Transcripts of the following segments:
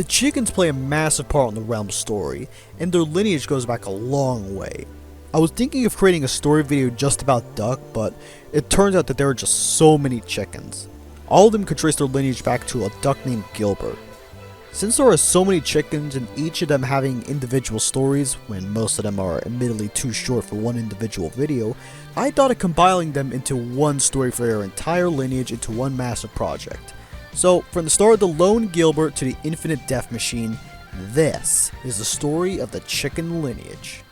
The chickens play a massive part in the realm's story, and their lineage goes back a long way. I was thinking of creating a story video just about duck, but it turns out that there are just so many chickens. All of them could trace their lineage back to a duck named Gilbert. Since there are so many chickens and each of them having individual stories, when most of them are admittedly too short for one individual video, I thought of compiling them into one story for their entire lineage into one massive project. So, from the start of the lone Gilbert to the infinite death machine, this is the story of the chicken lineage.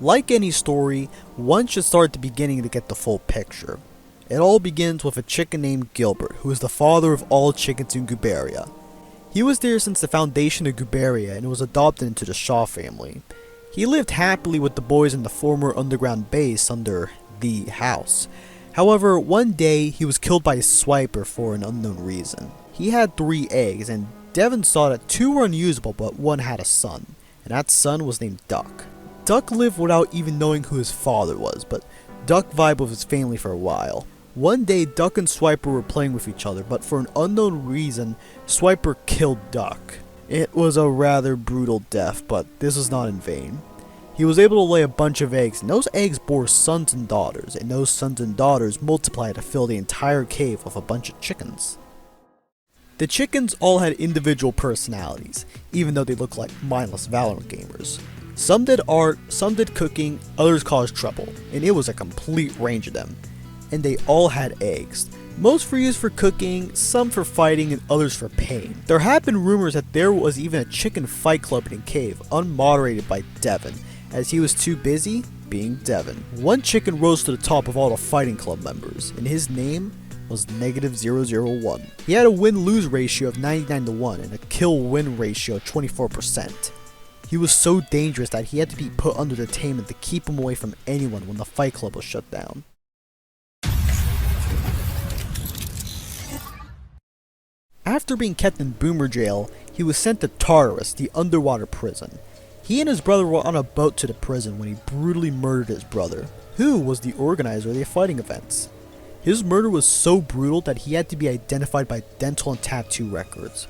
Like any story, one should start at the beginning to get the full picture. It all begins with a chicken named Gilbert, who is the father of all chickens in Guberia. He was there since the foundation of Guberia and was adopted into the Shaw family. He lived happily with the boys in the former underground base under the house. However, one day he was killed by a swiper for an unknown reason. He had 3 eggs, and Devon saw that 2 were unusable, but 1 had a son, and that son was named Duck. Duck lived without even knowing who his father was, but Duck vibed with his family for a while. One day, Duck and Swiper were playing with each other, but for an unknown reason, Swiper killed Duck. It was a rather brutal death, but this was not in vain. He was able to lay a bunch of eggs, and those eggs bore sons and daughters, and those sons and daughters multiplied to fill the entire cave with a bunch of chickens. The chickens all had individual personalities, even though they looked like mindless Valorant gamers. Some did art, some did cooking, others caused trouble, and it was a complete range of them. And they all had eggs. Most were used for cooking, some for fighting, and others for pain. There have been rumors that there was even a chicken fight club in a cave, unmoderated by Devon, as he was too busy being Devon. One chicken rose to the top of all the fighting club members, and his name was -001. He had a win-lose ratio of 99-1 and a kill-win ratio of 24%. He was so dangerous that he had to be put under detainment to keep him away from anyone when the fight club was shut down. After being kept in Boomer Jail, he was sent to Tartarus, the underwater prison. He and his brother were on a boat to the prison when he brutally murdered his brother, who was the organizer of the fighting events. His murder was so brutal that he had to be identified by dental and tattoo records.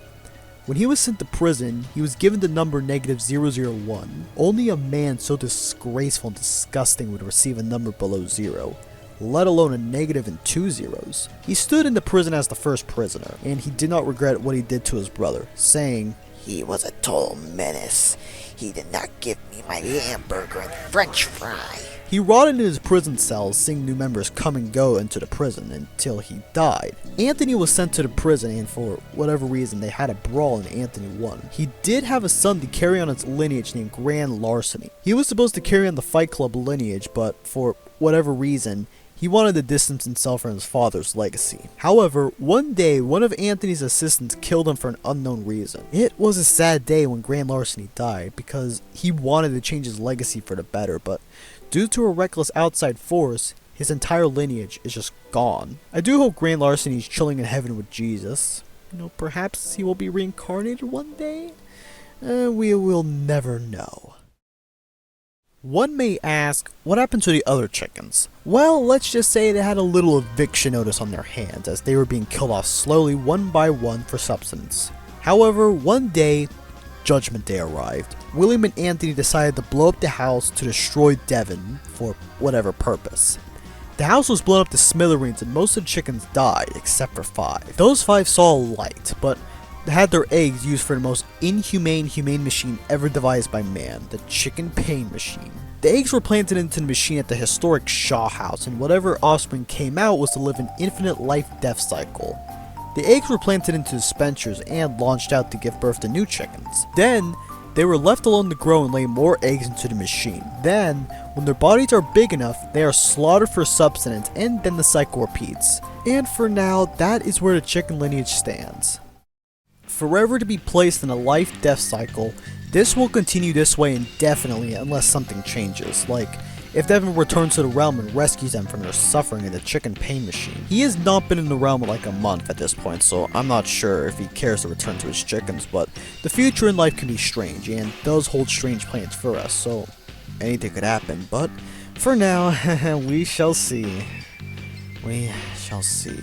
When he was sent to prison, he was given the number -001. Only a man so disgraceful and disgusting would receive a number below 0. Let alone a negative and 2 zeros. He stood in the prison as the first prisoner, and he did not regret what he did to his brother, saying, "He was a total menace. He did not give me my hamburger and french fry." He rotted in his prison cells, seeing new members come and go into the prison until he died. Anthony was sent to the prison, and for whatever reason they had a brawl and Anthony won. He did have a son to carry on its lineage named Grand Larceny. He was supposed to carry on the Fight Club lineage, but for whatever reason, he wanted to distance himself from his father's legacy. However, one day, one of Anthony's assistants killed him for an unknown reason. It was a sad day when Grand Larceny died, because he wanted to change his legacy for the better, but due to a reckless outside force, his entire lineage is just gone. I do hope Grand Larceny is chilling in heaven with Jesus. Perhaps he will be reincarnated one day? We will never know. One may ask, what happened to the other chickens? Well, let's just say they had a little eviction notice on their hands as they were being killed off slowly one by one for substance. However, one day, Judgment Day arrived. William and Anthony decided to blow up the house to destroy Devon for whatever purpose. The house was blown up to smithereens and most of the chickens died, except for 5. Those 5 saw light, but they had their eggs used for the most humane machine ever devised by man, the chicken pain machine. The eggs were planted into the machine at the historic Shaw house, and whatever offspring came out was to live an infinite life-death cycle. The eggs were planted into dispensers and launched out to give birth to new chickens. Then, they were left alone to grow and lay more eggs into the machine. Then, when their bodies are big enough, they are slaughtered for subsistence, and then the cycle repeats. And for now, that is where the chicken lineage stands. Forever to be placed in a life-death cycle, this will continue this way indefinitely unless something changes, like if Devon returns to the realm and rescues them from their suffering in the chicken pain machine. He has not been in the realm in like a month at this point, so I'm not sure if he cares to return to his chickens, but the future in life can be strange, and does hold strange plans for us, so anything could happen, but for now, we shall see. We shall see.